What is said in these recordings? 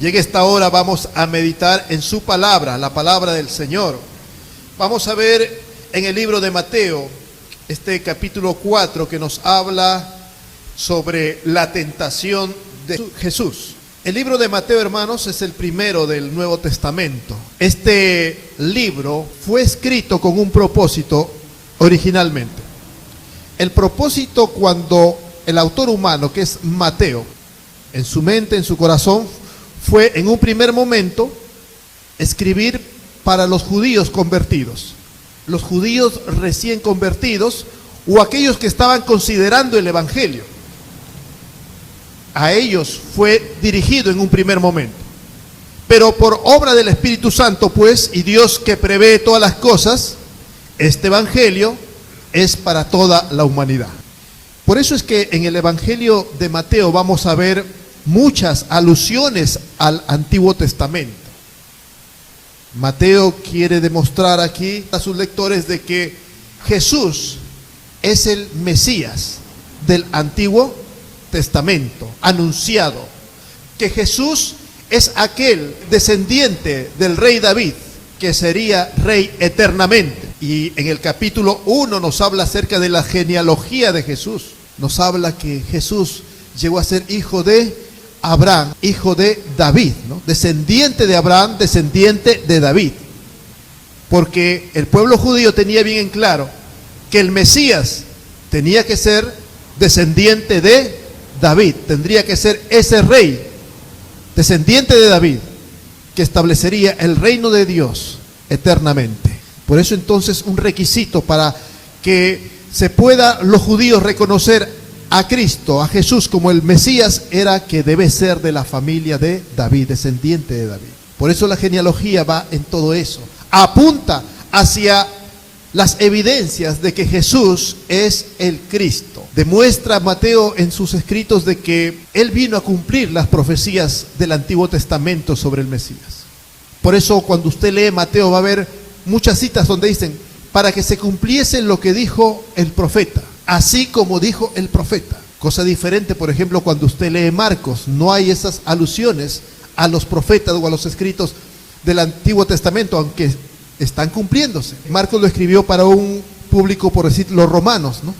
Llega esta hora, vamos a meditar en su palabra, la palabra del Señor. Vamos a ver en el libro de Mateo, este capítulo 4, que nos habla sobre la tentación de Jesús. El libro de Mateo, hermanos, es el primero del Nuevo Testamento. Este libro fue escrito con un propósito originalmente. El propósito, cuando el autor humano, que es Mateo, en su mente, en su corazón, fue en un primer momento escribir para los judíos convertidos, los judíos recién convertidos o aquellos que estaban considerando el evangelio. A ellos fue dirigido en un primer momento, pero por obra del Espíritu Santo, pues, y Dios que prevé todas las cosas, este evangelio es para toda la humanidad. Por eso es que en el evangelio de Mateo vamos a ver muchas alusiones al Antiguo Testamento. Mateo quiere demostrar aquí a sus lectores de que Jesús es el Mesías del Antiguo Testamento, anunciado, que Jesús es aquel descendiente del rey David, que sería rey eternamente. Y en el capítulo 1 nos habla acerca de la genealogía de Jesús. Nos habla que Jesús llegó a ser hijo de Abraham, hijo de David, ¿no? Descendiente de Abraham, descendiente de David. Porque el pueblo judío tenía bien en claro que el Mesías tenía que ser descendiente de David, tendría que ser ese rey, descendiente de David, que establecería el reino de Dios eternamente. Por eso entonces un requisito para que se pueda los judíos reconocer a Cristo, a Jesús como el Mesías, era que debe ser de la familia de David, descendiente de David. Por eso la genealogía va en todo eso, apunta hacia las evidencias de que Jesús es el Cristo. Demuestra Mateo en sus escritos de que Él vino a cumplir las profecías del Antiguo Testamento sobre el Mesías. Por eso cuando usted lee Mateo va a ver muchas citas donde dicen, para que se cumpliese lo que dijo el profeta, así como dijo el profeta. Cosa diferente, por ejemplo, cuando usted lee Marcos, no hay esas alusiones a los profetas o a los escritos del Antiguo Testamento, aunque están cumpliéndose. Marcos lo escribió para un público, por decir, los romanos, ¿no?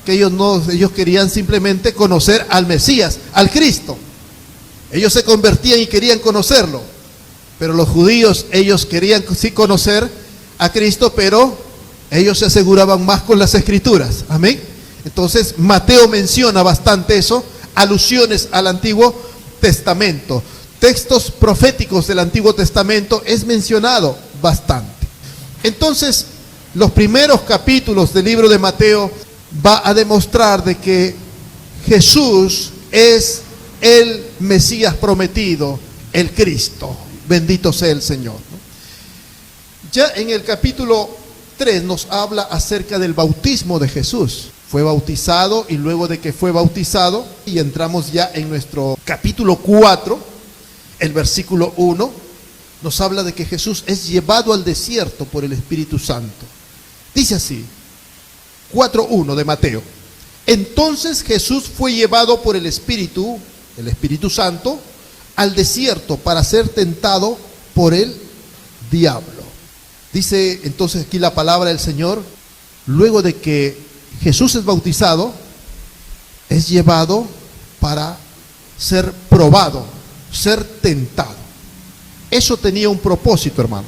Que ellos querían simplemente conocer al Mesías, al Cristo. Ellos se convertían y querían conocerlo. Pero los judíos, ellos querían sí conocer a Cristo, pero ellos se aseguraban más con las escrituras. Amén. Entonces Mateo menciona bastante eso, alusiones al Antiguo Testamento. Textos proféticos del Antiguo Testamento es mencionado bastante. Entonces, los primeros capítulos del libro de Mateo va a demostrar de que Jesús es el Mesías prometido, el Cristo. Bendito sea el Señor, ¿no? Ya en el capítulo 3 nos habla acerca del bautismo de Jesús. Fue bautizado y luego de que fue bautizado, y entramos ya en nuestro capítulo 4, el versículo 1, nos habla de que Jesús es llevado al desierto por el Espíritu Santo. Dice así, 4:1 de Mateo. Entonces Jesús fue llevado por el Espíritu Santo, al desierto para ser tentado por el diablo. Dice entonces aquí la palabra del Señor, luego de que Jesús es bautizado, es llevado para ser probado, ser tentado. Eso tenía un propósito, hermano.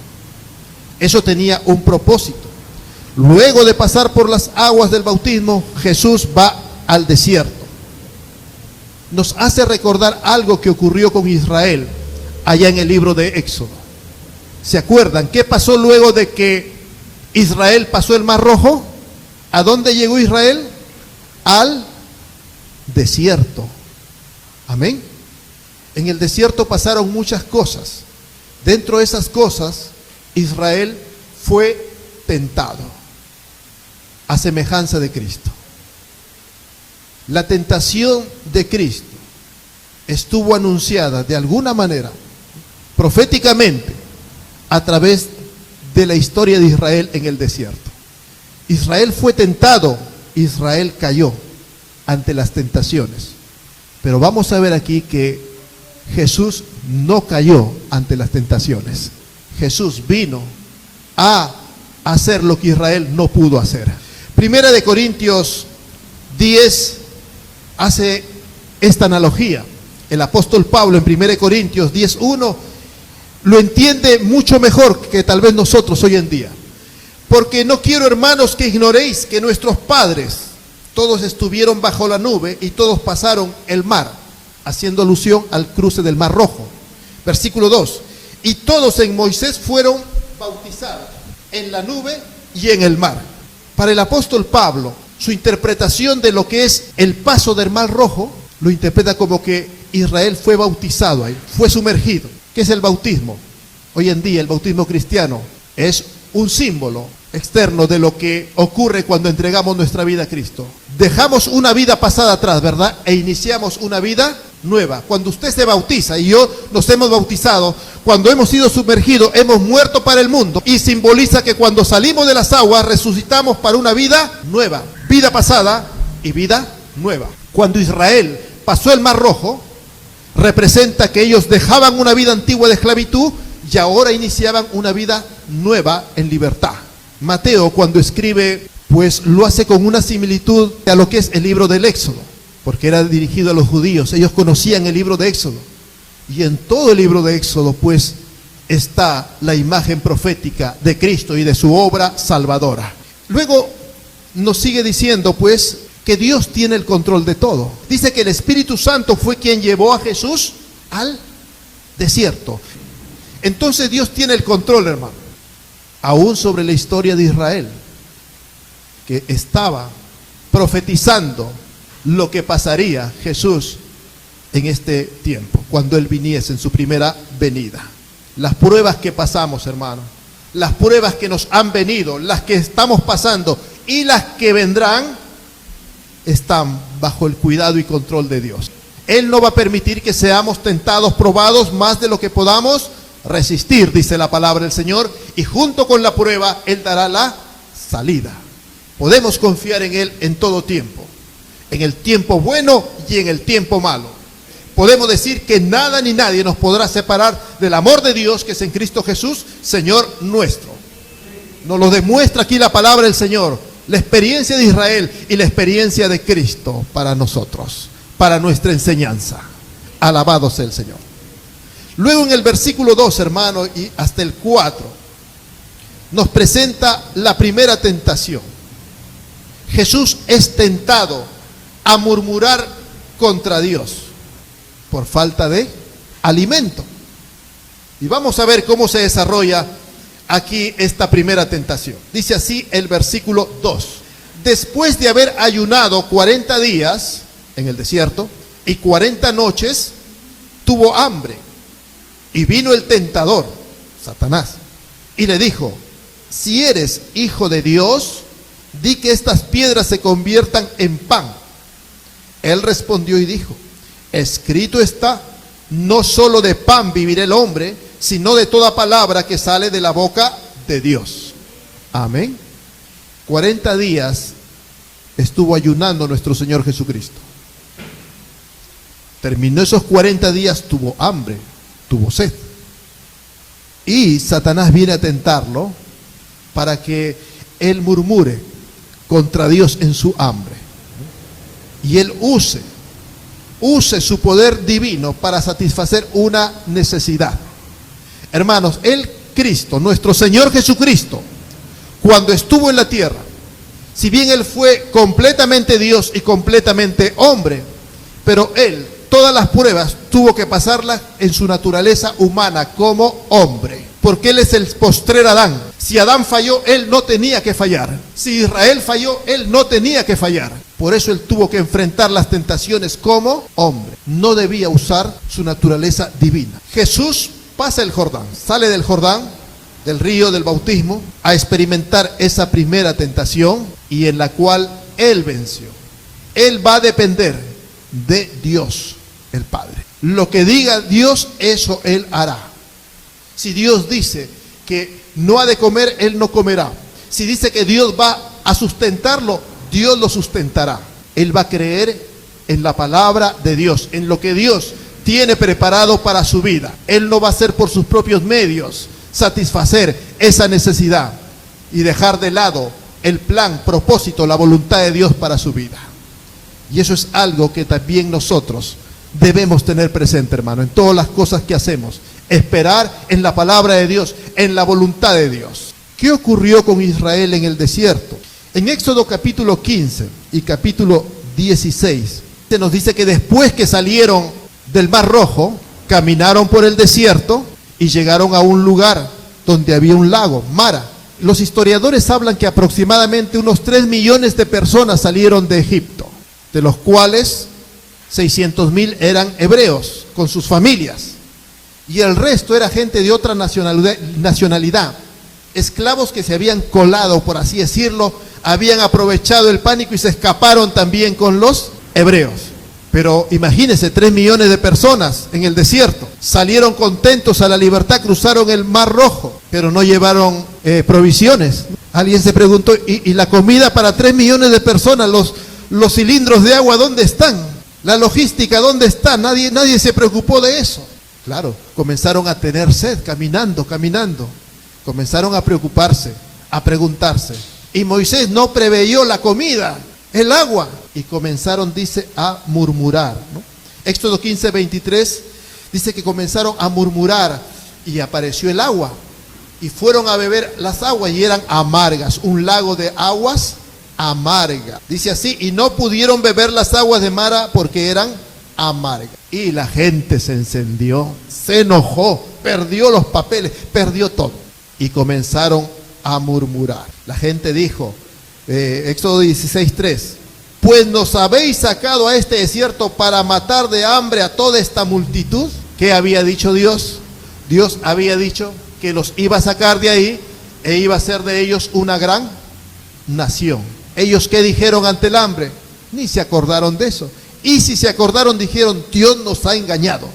Eso tenía un propósito. Luego de pasar por las aguas del bautismo, Jesús va al desierto. Nos hace recordar algo que ocurrió con Israel allá en el libro de Éxodo. ¿Se acuerdan? ¿Qué pasó luego de que Israel pasó el Mar Rojo? ¿A dónde llegó Israel? Al desierto. Amén. En el desierto pasaron muchas cosas. Dentro de esas cosas, Israel fue tentado a semejanza de Cristo. La tentación de Cristo estuvo anunciada de alguna manera, proféticamente, a través de la historia de Israel en el desierto. Israel fue tentado, Israel cayó ante las tentaciones. Pero vamos a ver aquí que Jesús no cayó ante las tentaciones. Jesús vino a hacer lo que Israel no pudo hacer. Primera de Corintios 10 hace esta analogía. El apóstol Pablo en 1 Corintios 10:1 lo entiende mucho mejor que tal vez nosotros hoy en día. Porque no quiero, hermanos, que ignoréis que nuestros padres todos estuvieron bajo la nube y todos pasaron el mar, haciendo alusión al cruce del Mar Rojo. Versículo 2. Y todos en Moisés fueron bautizados en la nube y en el mar. Para el apóstol Pablo, su interpretación de lo que es el paso del Mar Rojo, lo interpreta como que Israel fue bautizado ahí, fue sumergido. ¿Qué es el bautismo? Hoy en día el bautismo cristiano es un símbolo externo de lo que ocurre cuando entregamos nuestra vida a Cristo. Dejamos una vida pasada atrás, ¿verdad? E iniciamos una vida nueva. Cuando usted se bautiza y yo nos hemos bautizado, cuando hemos sido sumergidos, hemos muerto para el mundo, y simboliza que cuando salimos de las aguas resucitamos para una vida nueva, vida pasada y vida nueva. Cuando Israel pasó el Mar Rojo, representa que ellos dejaban una vida antigua de esclavitud y ahora iniciaban una vida nueva en libertad. Mateo, cuando escribe, pues lo hace con una similitud a lo que es el libro del Éxodo, porque era dirigido a los judíos. Ellos conocían el libro de Éxodo, y en todo el libro de Éxodo pues está la imagen profética de Cristo y de su obra salvadora. Luego nos sigue diciendo pues que Dios tiene el control de todo. Dice que el Espíritu Santo fue quien llevó a Jesús al desierto. Entonces Dios tiene el control, hermano, aún sobre la historia de Israel, que estaba profetizando lo que pasaría Jesús en este tiempo, cuando Él viniese en su primera venida. Las pruebas que pasamos, hermano, las pruebas que nos han venido, las que estamos pasando y las que vendrán, están bajo el cuidado y control de Dios. Él no va a permitir que seamos tentados, probados más de lo que podamos resistir, dice la palabra del Señor, y junto con la prueba Él dará la salida. Podemos confiar en Él en todo tiempo, en el tiempo bueno y en el tiempo malo. Podemos decir que nada ni nadie nos podrá separar del amor de Dios que es en Cristo Jesús, Señor nuestro. Nos lo demuestra aquí la palabra del Señor, la experiencia de Israel y la experiencia de Cristo para nosotros, para nuestra enseñanza. Alabado sea el Señor. Luego en el versículo 2, hermano, y hasta el 4, nos presenta la primera tentación. Jesús es tentado a murmurar contra Dios por falta de alimento. Y vamos a ver cómo se desarrolla aquí esta primera tentación. Dice así el versículo 2. Después de haber ayunado 40 días en el desierto y 40 noches, tuvo hambre. Y vino el tentador, Satanás, y le dijo: si eres hijo de Dios, di que estas piedras se conviertan en pan. Él respondió y dijo: escrito está, no solo de pan vivirá el hombre, sino de toda palabra que sale de la boca de Dios. Amén. 40 días estuvo ayunando nuestro Señor Jesucristo. Terminó esos 40 días, tuvo hambre, tuvo sed. Y Satanás viene a tentarlo para que él murmure contra Dios en su hambre. Y él use su poder divino para satisfacer una necesidad. Hermanos, el Cristo, nuestro Señor Jesucristo, cuando estuvo en la tierra, si bien Él fue completamente Dios y completamente hombre, pero Él, todas las pruebas, tuvo que pasarlas en su naturaleza humana como hombre, porque Él es el postrer Adán. Si Adán falló, Él no tenía que fallar. Si Israel falló, Él no tenía que fallar. Por eso Él tuvo que enfrentar las tentaciones como hombre. No debía usar su naturaleza divina. Jesús pasa el Jordán, sale del Jordán, del río del bautismo, a experimentar esa primera tentación, y en la cual Él venció. Él va a depender de Dios, el Padre. Lo que diga Dios, eso Él hará. Si Dios dice que no ha de comer, Él no comerá. Si dice que Dios va a sustentarlo, Dios lo sustentará. Él va a creer en la palabra de Dios, en lo que Dios tiene preparado para su vida. Él no va a hacer por sus propios medios satisfacer esa necesidad y dejar de lado el plan, propósito, la voluntad de Dios para su vida. Y eso es algo que también nosotros debemos tener presente, hermano, en todas las cosas que hacemos. Esperar en la palabra de Dios, en la voluntad de Dios. ¿Qué ocurrió con Israel en el desierto? En Éxodo capítulo 15 y capítulo 16, se nos dice que después que salieron del Mar Rojo, caminaron por el desierto y llegaron a un lugar donde había un lago, Mara. Los historiadores hablan que aproximadamente unos 3 millones de personas salieron de Egipto, de los cuales 600,000 eran hebreos con sus familias, y el resto era gente de otra nacionalidad, esclavos que se habían colado, por así decirlo, habían aprovechado el pánico y se escaparon también con los hebreos. Pero imagínense, 3 millones de personas en el desierto, salieron contentos a la libertad, cruzaron el Mar Rojo, pero no llevaron provisiones. Alguien se preguntó, ¿y la comida para 3 millones de personas? Los cilindros de agua, ¿dónde están? La logística, ¿dónde está? Nadie se preocupó de eso. Claro, comenzaron a tener sed, caminando. Comenzaron a preocuparse, a preguntarse. Y Moisés no preveyó la comida, el agua. Y comenzaron, dice, a murmurar, ¿no? Éxodo 15, 23, dice que comenzaron a murmurar y apareció el agua. Y fueron a beber las aguas y eran amargas, un lago de aguas amarga. Dice así, y no pudieron beber las aguas de Mara porque eran amargas. Y la gente se encendió, se enojó, perdió los papeles, perdió todo. Y comenzaron a murmurar. La gente dijo, Éxodo 16:3, pues nos habéis sacado a este desierto para matar de hambre a toda esta multitud. ¿Qué había dicho Dios? Dios había dicho que los iba a sacar de ahí e iba a hacer de ellos una gran nación. ¿Ellos qué dijeron ante el hambre? Ni se acordaron de eso. Y si se acordaron, dijeron, Dios nos ha engañado,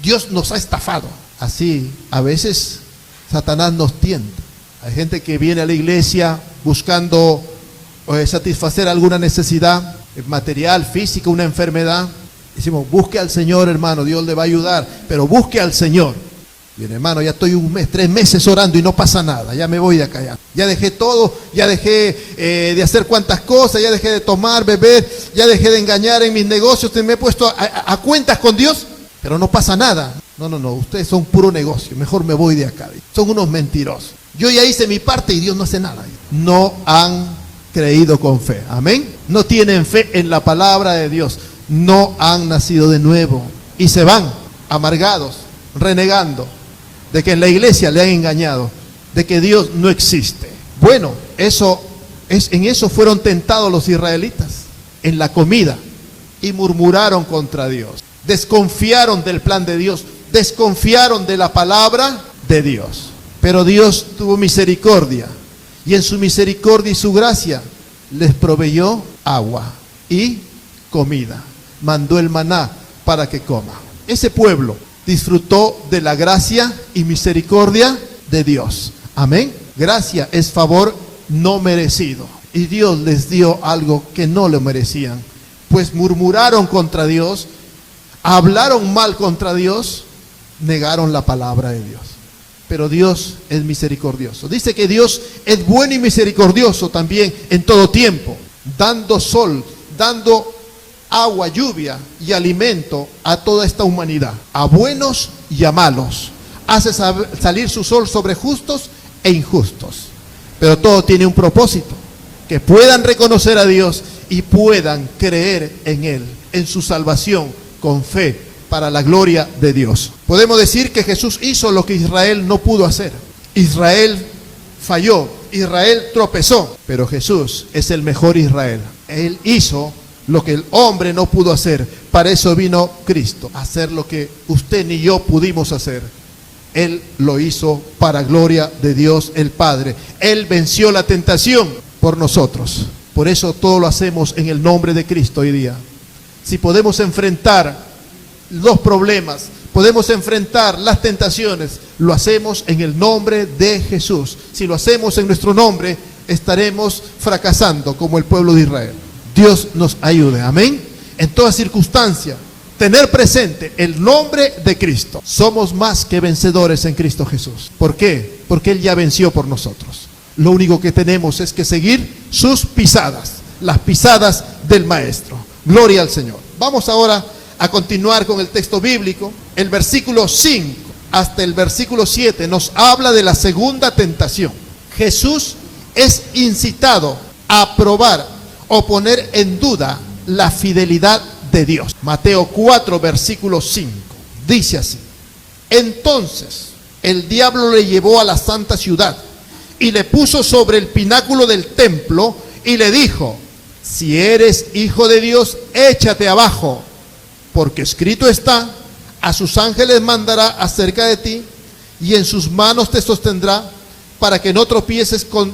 Dios nos ha estafado. Así, a veces Satanás nos tienta. Hay gente que viene a la iglesia buscando satisfacer alguna necesidad material, física, una enfermedad. Decimos, busque al Señor, hermano, Dios le va a ayudar, pero busque al Señor. Bien, hermano, ya estoy 1 mes, 3 meses orando y no pasa nada, ya me voy de acá, ya dejé todo, ya dejé de hacer cuantas cosas, ya dejé de tomar, beber, ya dejé de engañar en mis negocios, me he puesto a cuentas con Dios, pero no pasa nada. No, ustedes son puro negocio, mejor me voy de acá, son unos mentirosos. Yo ya hice mi parte y Dios no hace nada. No han creído con fe, amén. No tienen fe en la palabra de Dios, no han nacido de nuevo y se van amargados, renegando de que en la iglesia le han engañado, de que Dios no existe. Bueno, en eso fueron tentados los israelitas, en la comida, y murmuraron contra Dios, desconfiaron del plan de Dios, desconfiaron de la palabra de Dios. Pero Dios tuvo misericordia, y en su misericordia y su gracia les proveyó agua y comida, mandó el maná para que coma. Ese pueblo disfrutó de la gracia y misericordia de Dios. Amén. Gracia es favor no merecido. Y Dios les dio algo que no lo merecían. Pues murmuraron contra Dios, hablaron mal contra Dios, negaron la palabra de Dios. Pero Dios es misericordioso. Dice que Dios es bueno y misericordioso también en todo tiempo, dando sol, dando agua, lluvia y alimento a toda esta humanidad, a buenos y a malos. Hace salir su sol sobre justos e injustos. Pero todo tiene un propósito, que puedan reconocer a Dios y puedan creer en Él, en su salvación, con fe, para la gloria de Dios. Podemos decir que Jesús hizo lo que Israel no pudo hacer. Israel falló, Israel tropezó, pero Jesús es el mejor Israel. Él hizo lo que el hombre no pudo hacer. Para eso vino Cristo, a hacer lo que usted ni yo pudimos hacer. Él lo hizo para gloria de Dios el Padre. Él venció la tentación por nosotros. Por eso todo lo hacemos en el nombre de Cristo hoy día. Si podemos enfrentar los problemas, podemos enfrentar las tentaciones, lo hacemos en el nombre de Jesús. Si lo hacemos en nuestro nombre, estaremos fracasando como el pueblo de Israel. Dios nos ayude, amén. En toda circunstancia, tener presente el nombre de Cristo. Somos más que vencedores en Cristo Jesús. ¿Por qué? Porque Él ya venció por nosotros. Lo único que tenemos es que seguir sus pisadas, las pisadas del Maestro. Gloria al Señor. Vamos ahora a continuar con el texto bíblico. El versículo 5 hasta el versículo 7 nos habla de la segunda tentación. Jesús es incitado a probar o poner en duda la fidelidad de Dios. Mateo 4, versículo 5, dice así: entonces el diablo le llevó a la santa ciudad y le puso sobre el pináculo del templo y le dijo: si eres hijo de Dios, échate abajo, porque escrito está: a sus ángeles mandará acerca de ti, y en sus manos te sostendrá, para que no tropieces con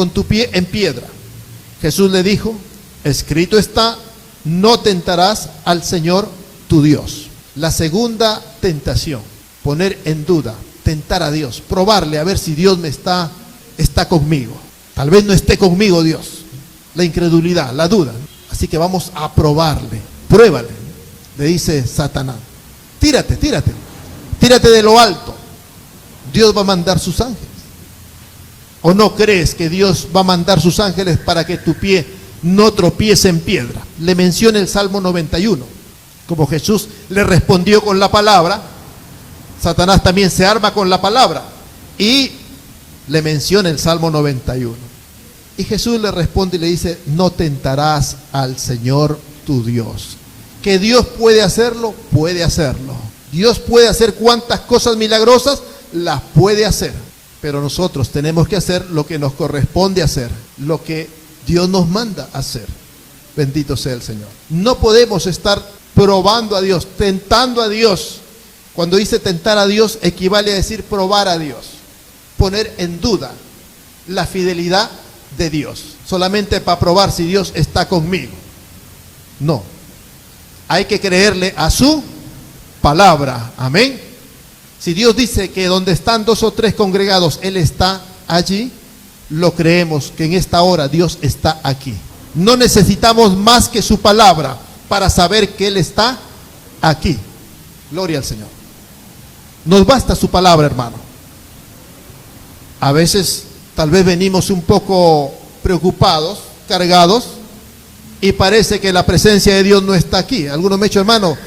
tu pie en piedra. Jesús le dijo: escrito está: no tentarás al Señor tu Dios. La segunda tentación, poner en duda, tentar a Dios, probarle a ver si Dios está conmigo. Tal vez no esté conmigo Dios. La incredulidad, la duda. Así que vamos a probarle. Pruébale, le dice Satanás. Tírate de lo alto. Dios va a mandar sus ángeles. ¿O no crees que Dios va a mandar sus ángeles para que tu pie no tropiece en piedra? Le menciona el Salmo 91. Como Jesús le respondió con la palabra, Satanás también se arma con la palabra y le menciona el Salmo 91. Y Jesús le responde y le dice: no tentarás al Señor tu Dios. ¿Que Dios puede hacerlo? Puede hacerlo. Dios puede hacer cuantas cosas milagrosas, las puede hacer. Pero nosotros tenemos que hacer lo que nos corresponde hacer, lo que Dios nos manda hacer. Bendito sea el Señor. No podemos estar probando a Dios, tentando a Dios. Cuando dice tentar a Dios, equivale a decir probar a Dios, poner en duda la fidelidad de Dios, solamente para probar si Dios está conmigo. No, hay que creerle a su palabra. Amén. Si Dios dice que donde están 2 o 3 congregados, Él está allí, lo creemos que en esta hora Dios está aquí. No necesitamos más que su palabra para saber que Él está aquí. Gloria al Señor. Nos basta su palabra, hermano. A veces tal vez venimos un poco preocupados, cargados, y parece que la presencia de Dios no está aquí. Algunos me han dicho: hermano,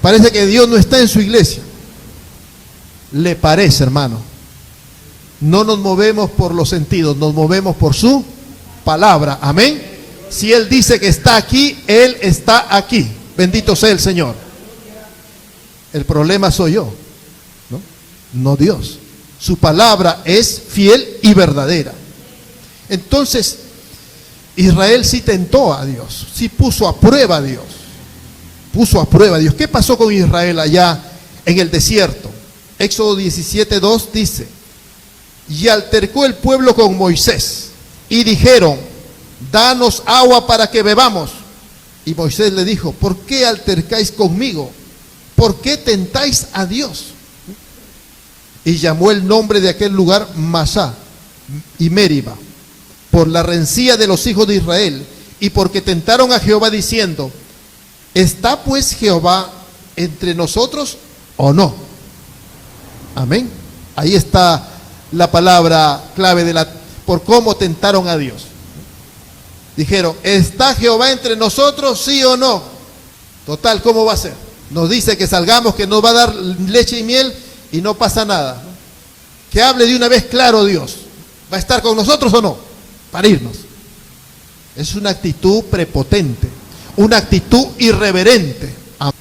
parece que Dios no está en su iglesia. ¿Le parece, hermano? No nos movemos por los sentidos, nos movemos por su palabra. Amén. Si Él dice que está aquí, Él está aquí. Bendito sea el Señor. El problema soy yo, no Dios. Su palabra es fiel y verdadera. Entonces, Israel sí tentó a Dios, sí puso a prueba a Dios. Puso a prueba a Dios. ¿Qué pasó con Israel allá en el desierto? Éxodo 17:2 dice: y altercó el pueblo con Moisés y dijeron: danos agua para que bebamos. Y Moisés le dijo: ¿por qué altercáis conmigo? ¿Por qué tentáis a Dios? Y llamó el nombre de aquel lugar Masá y Meriba, por la rencilla de los hijos de Israel, y porque tentaron a Jehová diciendo: ¿está pues Jehová entre nosotros o no? Amén. Ahí está la palabra clave por cómo tentaron a Dios. Dijeron: ¿está Jehová entre nosotros, sí o no? Total, ¿cómo va a ser? Nos dice que salgamos, que nos va a dar leche y miel y no pasa nada. Que hable de una vez claro Dios. ¿Va a estar con nosotros o no? Para irnos. Es una actitud prepotente, una actitud irreverente.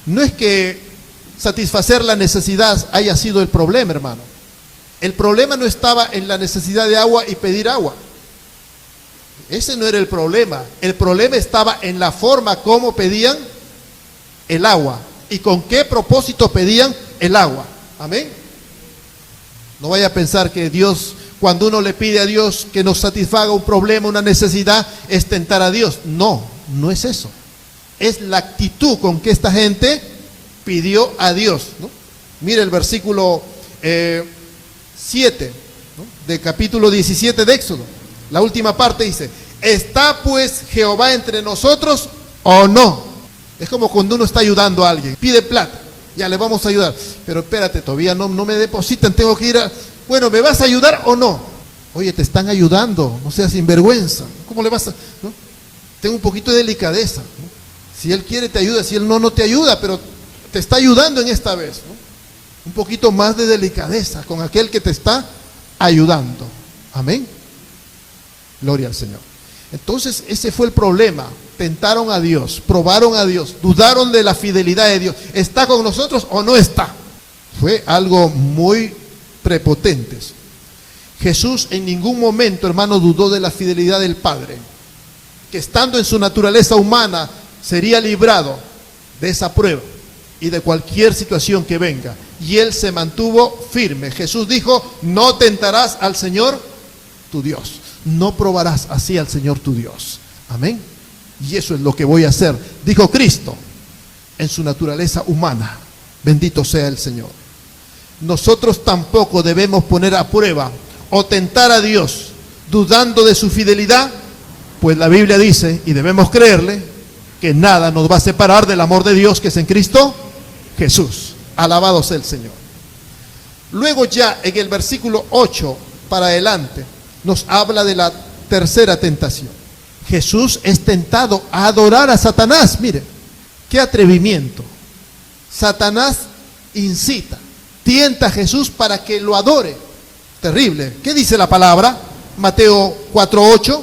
No es que satisfacer la necesidad haya sido el problema, hermano. El problema no estaba en la necesidad de agua y pedir agua. Ese no era el problema. El problema estaba en la forma como pedían el agua y con qué propósito pedían el agua. Amén. No vaya a pensar que Dios, cuando uno le pide a Dios que nos satisfaga un problema, una necesidad, es tentar a Dios. No, no es eso. Es la actitud con que esta gente pidió a Dios, ¿no? Mire el versículo 7, ¿no?, del capítulo 17 de Éxodo. La última parte dice: ¿está pues Jehová entre nosotros o no? Es como cuando uno está ayudando a alguien, pide plata, ya le vamos a ayudar, pero espérate, todavía no me depositan, tengo que ir a... Bueno, ¿me vas a ayudar o no? Oye, te están ayudando, no seas sinvergüenza. ¿Cómo le vas a...? ¿No? Ten un poquito de delicadeza, ¿no? Si él quiere te ayuda, si él no te ayuda, pero te está ayudando en esta vez, ¿no? Un poquito más de delicadeza con aquel que te está ayudando. Amén. Gloria al Señor. Entonces ese fue el problema. Tentaron a Dios, probaron a Dios, dudaron de la fidelidad de Dios. ¿Está con nosotros o no está? Fue algo muy prepotente. Jesús en ningún momento, hermano, dudó de la fidelidad del Padre, que estando en su naturaleza humana sería librado de esa prueba y de cualquier situación que venga. Y él se mantuvo firme. Jesús dijo, no tentarás al Señor tu Dios. No probarás así al Señor tu Dios. Amén. Y eso es lo que voy a hacer, dijo Cristo, en su naturaleza humana. Bendito sea el Señor. Nosotros tampoco debemos poner a prueba o tentar a Dios dudando de su fidelidad, pues la Biblia dice, y debemos creerle, que nada nos va a separar del amor de Dios que es en Cristo Jesús. Alabado sea el Señor. Luego ya en el versículo 8 para adelante nos habla de la tercera tentación. Jesús es tentado a adorar a Satanás. Mire, qué atrevimiento. Satanás incita, tienta a Jesús para que lo adore. Terrible. ¿Qué dice la palabra? Mateo 4:8.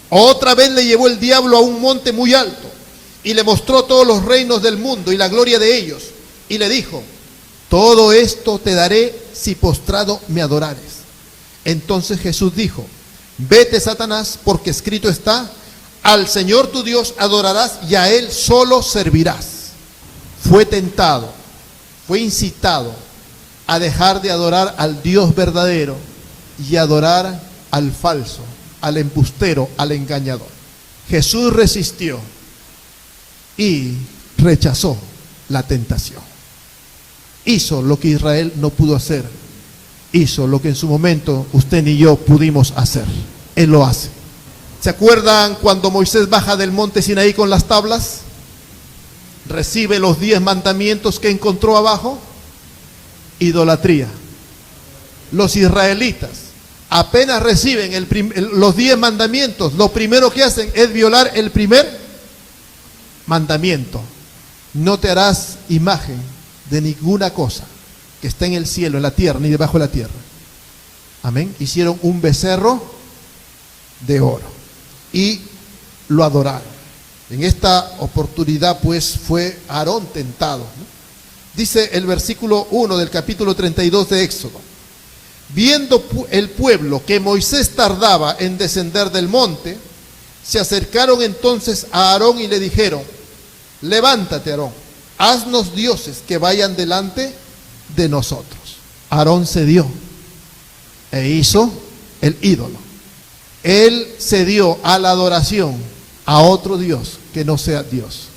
Otra vez le llevó el diablo a un monte muy alto y le mostró todos los reinos del mundo y la gloria de ellos. Y le dijo, todo esto te daré si postrado me adorares. Entonces Jesús dijo, vete, Satanás, porque escrito está, al Señor tu Dios adorarás y a Él solo servirás. Fue tentado, fue incitado a dejar de adorar al Dios verdadero y adorar al falso, al embustero, al engañador. Jesús resistió y rechazó la tentación. Hizo lo que Israel no pudo hacer. Hizo lo que en su momento usted ni yo pudimos hacer. Él lo hace. ¿Se acuerdan cuando Moisés baja del monte Sinaí con las tablas? Recibe los 10 mandamientos que encontró abajo. Idolatría. Los israelitas apenas reciben los 10 mandamientos, lo primero que hacen es violar el primer mandamiento. No te harás imagen de ninguna cosa que está en el cielo, en la tierra, ni debajo de la tierra. Amén. Hicieron un becerro de oro y lo adoraron. En esta oportunidad pues fue Aarón tentado, ¿no? Dice el versículo 1 del capítulo 32 de Éxodo. Viendo el pueblo que Moisés tardaba en descender del monte, se acercaron entonces a Aarón y le dijeron, levántate, Aarón, haznos dioses que vayan delante de nosotros. Aarón cedió e hizo el ídolo. Él cedió a la adoración a otro Dios que no sea Dios,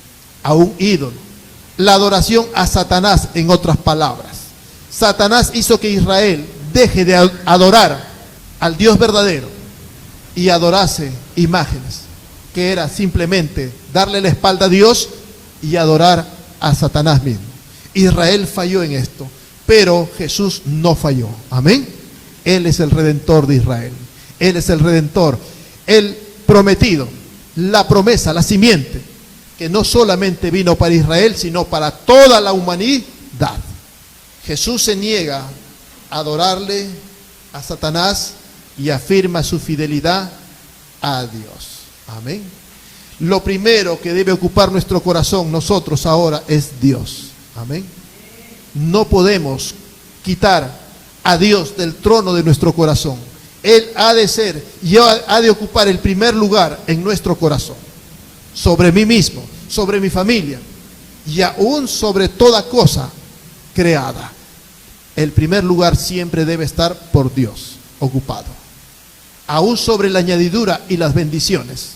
a un ídolo. La adoración a Satanás, en otras palabras. Satanás hizo que Israel deje de adorar al Dios verdadero y adorase imágenes, que era simplemente darle la espalda a Dios y adorar a Satanás mismo. Israel falló en esto, pero Jesús no falló. Amén. Él es el redentor de Israel. Él es el redentor, el prometido, la promesa, la simiente, que no solamente vino para Israel, sino para toda la humanidad. Jesús se niega a adorarle a Satanás y afirma su fidelidad a Dios. Amén. Lo primero que debe ocupar nuestro corazón, nosotros ahora, es Dios. Amén. No podemos quitar a Dios del trono de nuestro corazón. Él ha de ser y ha de ocupar el primer lugar en nuestro corazón. Sobre mí mismo, sobre mi familia y aún sobre toda cosa creada. El primer lugar siempre debe estar por Dios ocupado. Aún sobre la añadidura y las bendiciones.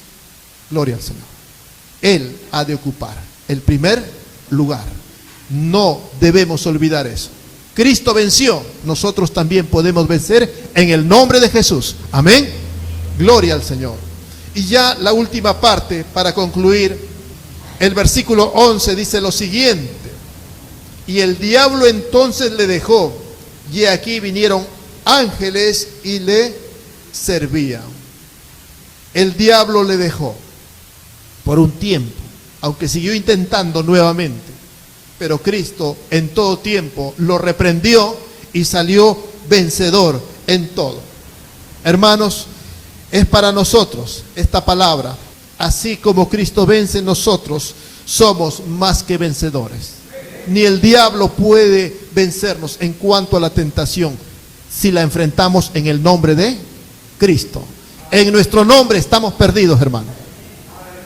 Gloria al Señor. Él ha de ocupar el primer lugar. No debemos olvidar eso. Cristo venció, nosotros también podemos vencer en el nombre de Jesús. Amén. Gloria al Señor. Y ya la última parte para concluir El versículo 11 dice lo siguiente: y el diablo entonces le dejó, y aquí vinieron ángeles y le servían. El diablo le dejó por un tiempo, aunque siguió intentando nuevamente, pero Cristo en todo tiempo lo reprendió y salió vencedor en todo. Hermanos, es para nosotros esta palabra. Así como Cristo vence, nosotros somos más que vencedores. Ni el diablo puede vencernos en cuanto a la tentación si la enfrentamos en el nombre de Cristo. En nuestro nombre estamos perdidos, hermano.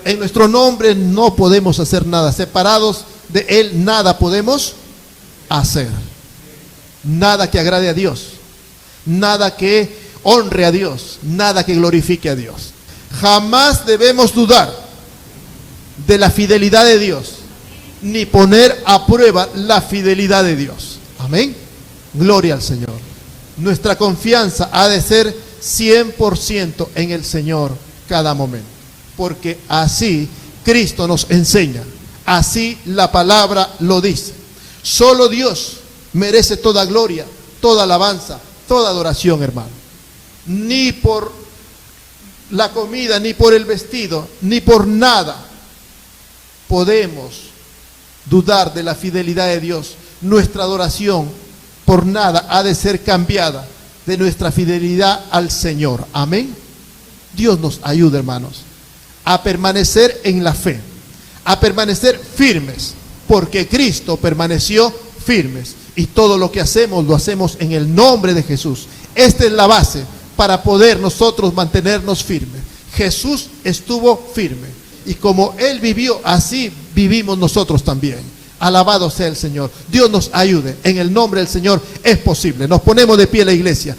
En nuestro nombre no podemos hacer nada. Separados de Él nada podemos hacer. Nada que agrade a Dios. Nada que honre a Dios. Nada que glorifique a Dios. Jamás debemos dudar de la fidelidad de Dios, ni poner a prueba la fidelidad de Dios. Amén. Gloria al Señor. Nuestra confianza ha de ser 100% en el Señor cada momento, porque así Cristo nos enseña, así la palabra lo dice. Solo Dios merece toda gloria, toda alabanza, toda adoración, hermano. Ni por la comida, ni por el vestido, ni por nada podemos dudar de la fidelidad de Dios. Nuestra adoración por nada ha de ser cambiada de nuestra fidelidad al Señor. Amén. Dios nos ayude, hermanos, a permanecer en la fe, a permanecer firmes, porque Cristo permaneció firmes, y todo lo que hacemos lo hacemos en el nombre de Jesús. Esta es la base para poder nosotros mantenernos firmes. Jesús estuvo firme, y como Él vivió, así vivimos nosotros también. Alabado sea el Señor. Dios nos ayude. En el nombre del Señor es posible. Nos ponemos de pie la iglesia.